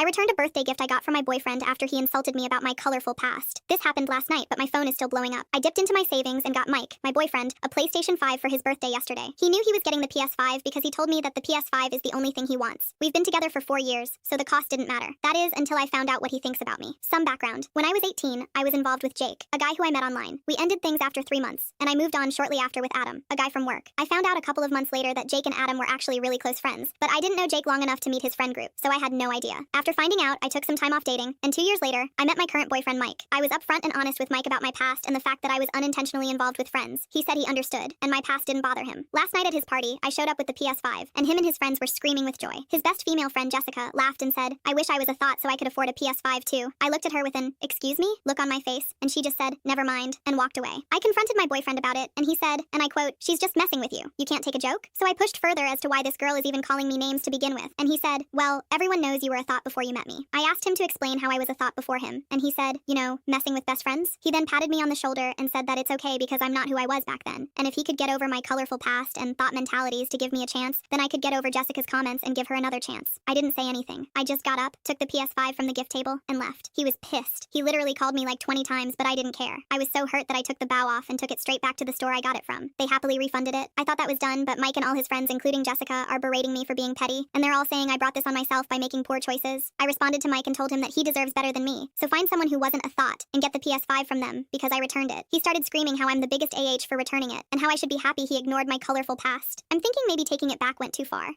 I returned a birthday gift I got from my boyfriend after he insulted me about my colorful past. This happened last night, but my phone is still blowing up. I dipped into my savings and got Mike, my boyfriend, a PlayStation 5 for his birthday yesterday. He knew he was getting the PS5 because he told me that the PS5 is the only thing he wants. We've been together for 4 years, so the cost didn't matter. That is, until I found out what he thinks about me. Some background. When I was 18, I was involved with Jake, a guy who I met online. We ended things after 3 months, and I moved on shortly after with Adam, a guy from work. I found out a couple of months later that Jake and Adam were actually really close friends, but I didn't know Jake long enough to meet his friend group, so I had no idea. After finding out, I took some time off dating, and 2 years later, I met my current boyfriend Mike. I was upfront and honest with Mike about my past and the fact that I was unintentionally involved with friends. He said he understood, and my past didn't bother him. Last night at his party, I showed up with the PS5, and him and his friends were screaming with joy. His best female friend Jessica laughed and said, "I wish I was a thought so I could afford a PS5 too." I looked at her with an "excuse me" look on my face, and she just said, "Never mind," and walked away. I confronted my boyfriend about it, and he said, and I quote, "She's just messing with you. You can't take a joke?" So I pushed further as to why this girl is even calling me names to begin with, and he said, "Well, everyone knows you were a thought before you met me." I asked him to explain how I was a thought before him, and he said, messing with best friends? He then patted me on the shoulder and said that it's okay because I'm not who I was back then, and if he could get over my colorful past and thought mentalities to give me a chance, then I could get over Jessica's comments and give her another chance. I didn't say anything. I just got up, took the PS5 from the gift table, and left. He was pissed. He literally called me like 20 times, but I didn't care. I was so hurt that I took the bow off and took it straight back to the store I got it from. They happily refunded it. I thought that was done, but Mike and all his friends, including Jessica, are berating me for being petty, and they're all saying I brought this on myself by making poor choices. I responded to Mike and told him that he deserves better than me, so find someone who wasn't a thought and get the PS5 from them, because I returned it. He started screaming how I'm the biggest AH for returning it, and how I should be happy he ignored my colorful past. I'm thinking maybe taking it back went too far.